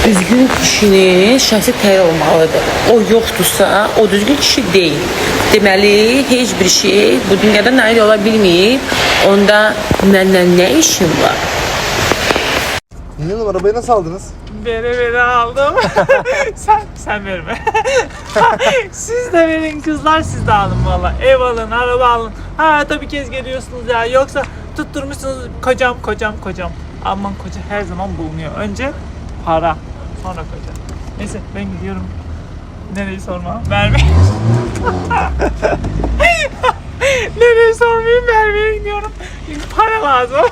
düzgün kişinin şəxsi təyin olmalıdır. O yoxdursa, o düzgün kişi deyil. Deməli, heç bir şey bu dünyada nail ola bilməyib, onda məndən nə işin var? Dinliyorum, arabayı nasıl aldınız? Beni aldım. sen verme. Siz de verin kızlar, siz de alın valla. Ev alın, araba alın. Ha tabii kez geliyorsunuz ya. Yoksa tutturmuşsunuz kocam. Aman koca her zaman bulunuyor. Önce para, sonra koca. Neyse ben gidiyorum. Nereyi sorma? Vermeyin. Nereyi sormayayım, vermeye gidiyorum. Çünkü para lazım.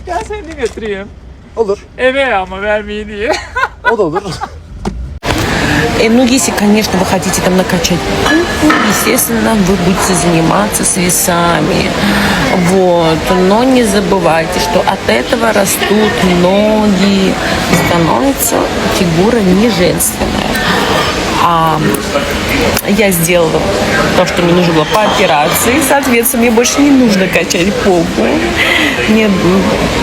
Gel seni de götüreyim. Olur. Eve ama vermeyi diye. O da olur. Ну, если, конечно, вы хотите там накачать попу, естественно, вы будете заниматься с весами. Вот. Но не забывайте, что от этого растут ноги, становится фигура не женственная. А я сделала то, что мне нужно было по операции. Соответственно, мне больше не нужно качать попу. Мне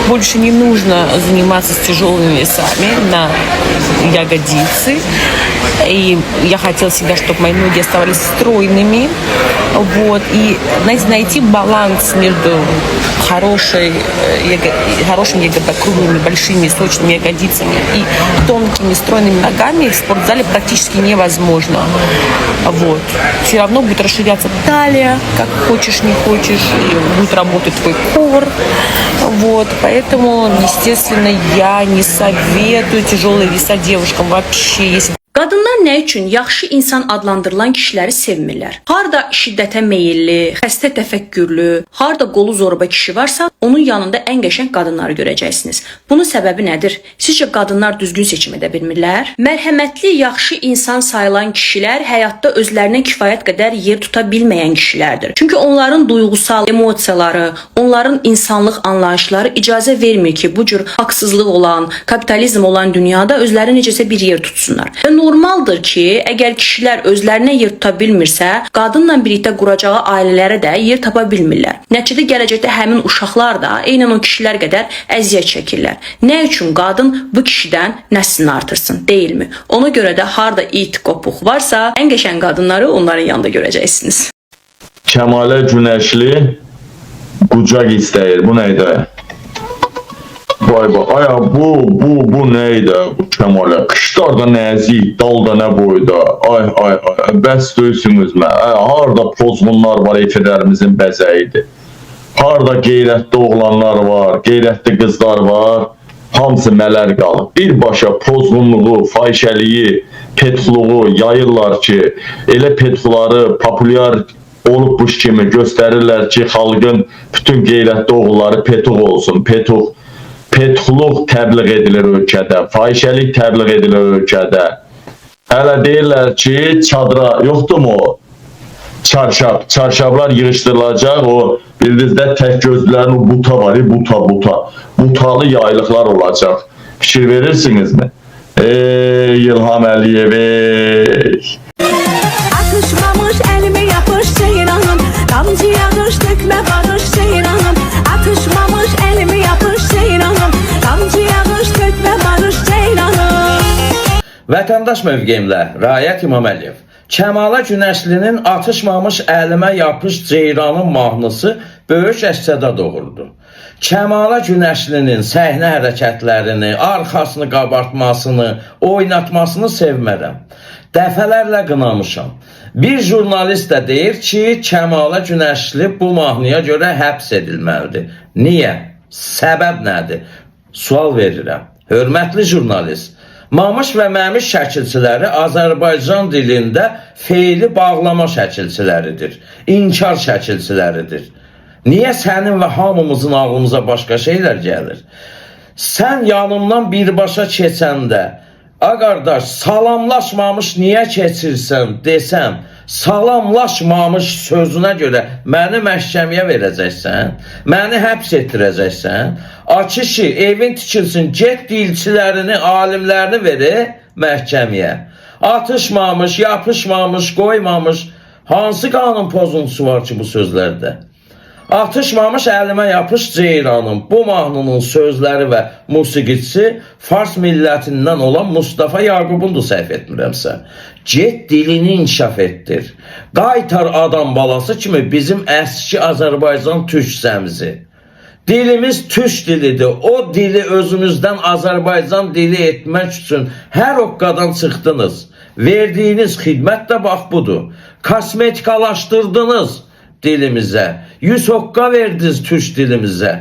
больше не нужно заниматься с тяжелыми весами на ягодицы. И я хотела всегда, чтобы мои ноги оставались стройными. Вот. И, знаете, найти баланс между хорошими круглыми, большими, сочными ягодицами и тонкими, стройными ногами в спортзале практически невозможно. Вот. Все равно будет расширяться талия, как хочешь, не хочешь, и будет работать твой кор. Вот. Поэтому, естественно, я не советую тяжелые веса девушкам вообще. Если Qadınlar nə üçün yaxşı insan adlandırılan kişiləri sevmirlər? Harda şiddətə meyilli, xəstə təfəkkürlü, harda qolu zorba kişi varsa, onun yanında ən qəşəng qadınları görəcəksiniz. Bunun səbəbi nədir? Sizcə qadınlar düzgün seçim edə bilmirlər? Mərhəmətli, yaxşı insan sayılan kişilər həyatda özlərinə kifayət qədər yer tuta bilməyən kişilərdir. Çünki onların duyğusal emosiyaları, onların insanlıq anlayışları icazə vermir ki, bu cür haqsızlıq olan, kapitalizm olan dünyada özləri necəsə bir yer tutsunlar. Normaldır ki, əgər kişilər özlərinə yer tuta bilmirsə, qadınla birlikdə quracağı ailələrə də yer tapa bilmirlər. Nəticədə gələcəkdə həmin uşaqlar da eynən o kişilər qədər əziyyət çəkirlər. Nə üçün qadın bu kişidən nəslini artırsın, deyilmi? Ona görə də harda it qopuq varsa, ən qəşəng qadınları onların yanında görəcəksiniz. Kəmalə Günəşli qucaq istəyir. Bu neydi? Vay vay, aya bu neydi bu Kəmalə? Qışlarda nəzik, dalda nə boyda? Ay, bəs döysünüz mən. Harda pozğunlar var, efədərimizin bəzəyidir. Harda qeyrətli oğlanlar var, qeyrətli qızlar var, hamısı mələr qalıb. Birbaşa pozğunluğu, fahişəliyi, petxuluğu yayırlar ki, elə petxuları populyar olubmuş kimi göstərirlər ki, xalqın bütün qeyrətli oğulları petuq olsun, petuq. Petxuluq təbliğ edilir ölkədə, fahişəlik təbliğ edilir ölkədə. Hələ deyirlər ki, çadıra, yoxdurmu o? Çarşablar yığışdırılacaq, o bildinizdə tək gözlərin o buta var, buta. Butalı yaylıqlar olacaq. Fikir verirsinizmi? Ey İlham Əliyev, ey! Atışmamış elime yapış ceyranım, damcı yağış dökme barış ceyranım. Atışmamış elime yapış ceyranım, damcı yağış dökme barış ceyranım. Vətəndaş mövqeyimlə Rayət İmam Əliyev. Kəmalə Günəşlinin atışmamış əlimə yapış ceyranın mahnısı böyük əks-səda doğurdu. Kəmalə Günəşlinin səhnə hərəkətlərini, arxasını qabartmasını, oynatmasını sevmərəm. Dəfələrlə qınamışam. Bir jurnalist də deyir ki, Kəmalə Günəşli bu mahnıya görə həbs edilməlidir. Niyə? Səbəb nədir? Sual verirəm. Hörmətli jurnalist, Mamış və Məmiş şəkilçiləri Azərbaycan dilində feili bağlama şəkilçiləridir, inkar şəkilçiləridir. Niyə sənin və hamımızın ağlımıza başqa şeylər gəlir? Sən yanımdan birbaşa keçəndə, qardaş, salamlaşmamış niyə keçirsən desəm, salamlaşmamış sözünə görə məni məhkəməyə verəcəksən, məni həbs etdirəcəksən, kişi evin tikilsin, get dilçilərini, alimlərini verir məhkəməyə. Atışmamış, yapışmamış, qoymamış, hansı qanun pozuntusu var ki bu sözlərdə? Atışmamış əlimə yapış ceyranım. Bu mahnının sözləri və musiqisi Fars millətindən olan Mustafa Yaqubundur, səhv etmirəmsə. Get dilini inkişaf etdir. Qaytar adam balası kimi bizim əski Azərbaycan türkcəmizi. Dilimiz türk dilidir. O dili özümüzdən Azərbaycan dili etmək üçün hər oqqadan çıxdınız. Verdiyiniz xidmət də bax budur. Kosmetikalaşdırdınız dilimizə. 100 hoqqa verdiniz türk dilimizə.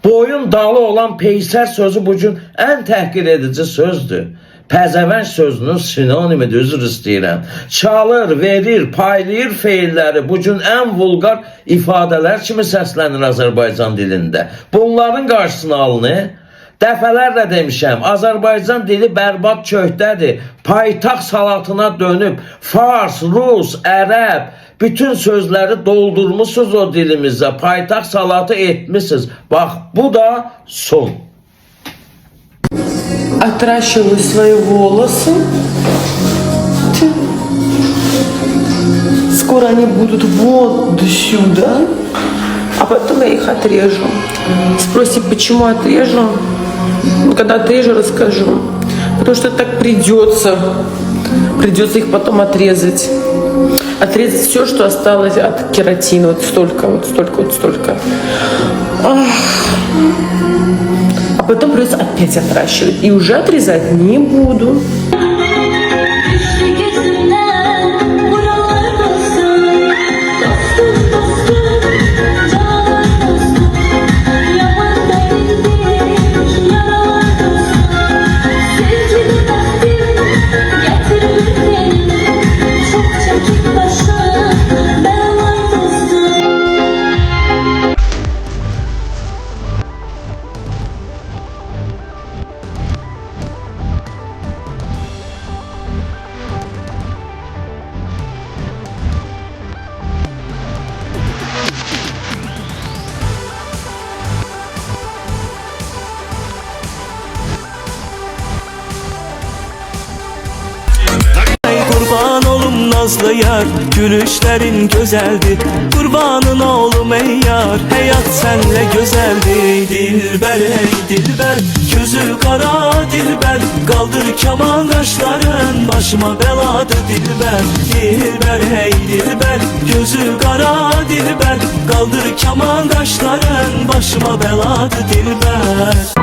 Boyun dalı olan peysər sözü bugün ən təhqir edici sözdür. Pəzəvəng sözünün sinonimidir, üzr istəyirəm. Çalır, verir, paylayır feilləri bugün ən vulqar ifadələr kimi səslənir Azərbaycan dilində. Bunların qarşısını alınır. Dəfələrlə demişəm, Azərbaycan dili bərbad köhdədir. Paytaxt salatına dönüb, Fars, Rus, Ərəb, bütün sözləri doldurmuşsunuz o dilimizə. Paytaxt salatı etmişsiniz. Bax, bu da son. Отращиваю свои волосы. Скоро они будут вот сюда, а потом я их отрежу. Спросите, почему отрежу? Когда отрежу, расскажу. Потому что так придется. Придется их потом отрезать. Отрезать все, что осталось от кератина. Вот столько, вот столько, вот столько. Ах. А потом придется опять отращивать. И уже отрезать не буду. Kurban olum nazlı yar, gülüşlerin güzeldi. Kurbanın oğlum ey yar, hayat senle güzeldi. Dilber ey dilber, gözü kara dilber, kaldır keman kaşların, başıma beladı dilber. Dilber ey dilber, gözü kara dilber, kaldır keman kaşların, başıma beladı dilber.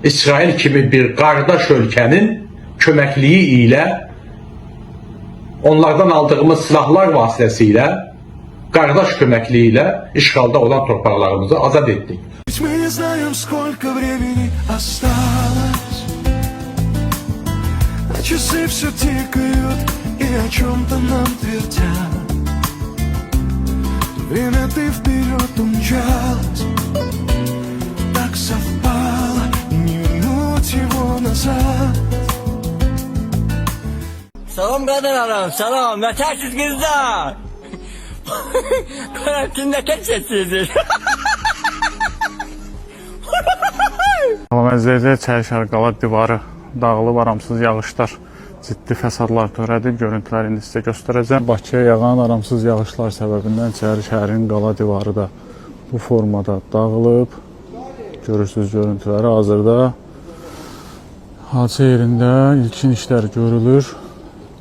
İsrail kimi bir qardaş ölkənin köməkliyi ilə onlardan aldığımız silahlar vasitəsilə qardaş köməkliyi ilə işğalda olan torpaqlarımızı azad etdik. Мы не знаем, сколько времени осталось, а часы все тикают и о чем-то нам твердят. Время ты вперед умчалась, так совпало, не вернуть его назад. Salam qadıraram, salam. Nətərsiniz qızlar? Karantinə keçəcəksiniz. Salam əzizlər, Çay-Şərqala divarı dağılıb, aramsız yağışlar ciddi fəsadlar törədib. Görüntüləri indi sizə göstərəcəm. Bakıya yağan aramsız yağışlar səbəbindən şəhərin qala divarı da bu formada dağılıb. Görürsünüz görüntüləri. Hazırda hadisə yerində ilkin işlər görülür.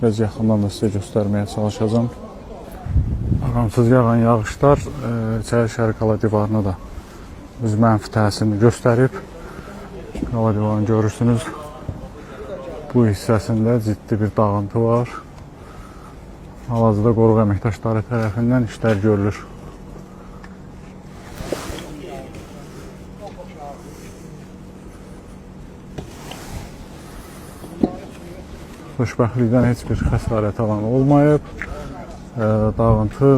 Biraz yaxından da sizə göstərməyə çalışacağım. Aramsız yağan yağışlar Çay-Şərqala divarına da öz mənfi təsirini göstərib. Qala divarını görürsünüz. Bu hissəsində ciddi bir dağıntı var. Hal-hazırda qoruq əməkdaşları tərəfindən işlər görülür. Xoşbəxtlikdən heç bir xəsarət alan olmayıb. Dağıntı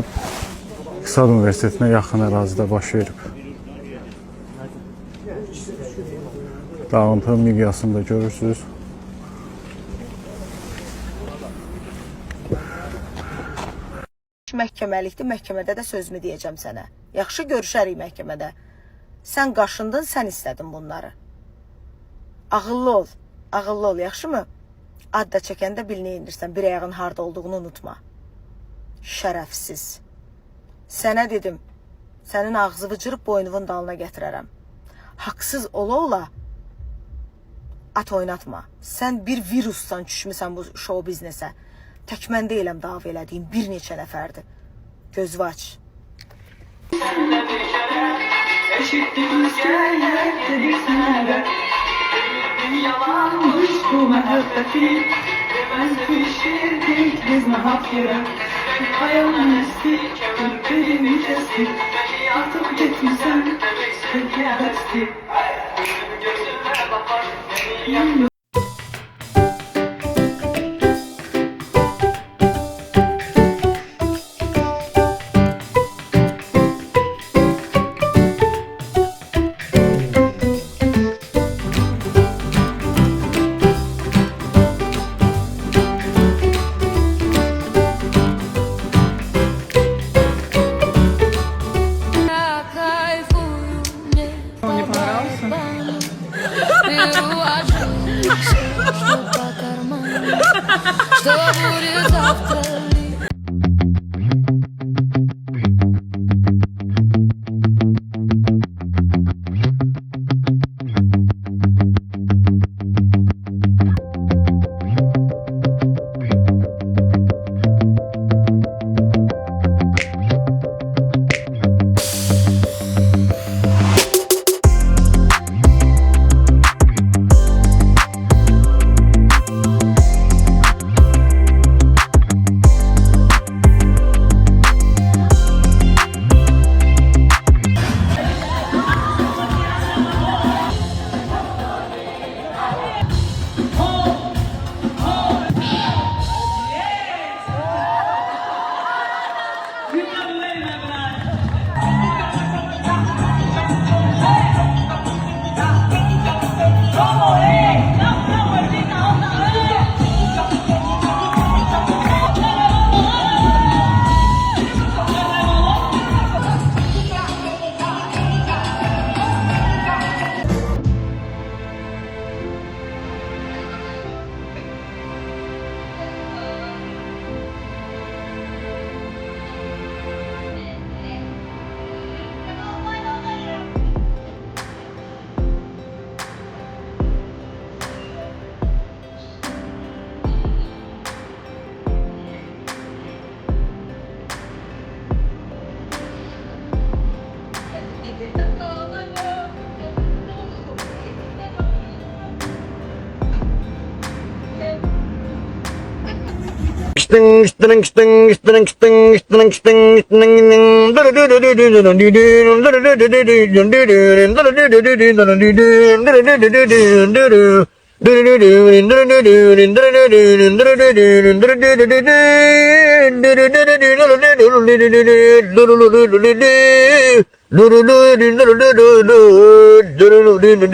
İqtisad Universitetinə yaxın ərazidə baş verib. Dağıntı miqyasını da görürsünüz. Məhkəməlikdir, məhkəmədə də sözümü deyəcəm sənə. Yaxşı görüşərik məhkəmədə. Sən qaşındın, sən istədin bunları. Ağıllı ol, ağıllı ol, yaxşı mı? Ad da çəkəndə bil nə indirsən, bir ayağın harda olduğunu unutma. Şərəfsiz. Sənə dedim, sənin ağzı vıcırıb boynuvun dalına gətirərəm. Haqsız ola-ola at oynatma. Sən bir virusdan düşmüsən bu show biznesə. Tək mən deyiləm dava elədiyim bir neçə nəfərdir. Gözünü aç. Yalanmış bu məhəbbəti, deməz pişirdik biz nahaqira. Hayalın esti, belini kesti, atıp getmişsən, peki əbəsti. Gözüme bakar, beni Что будет завтра?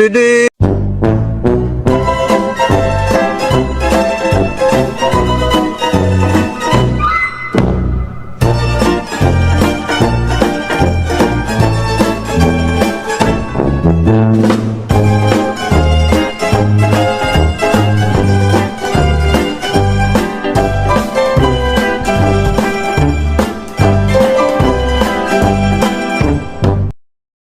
Doo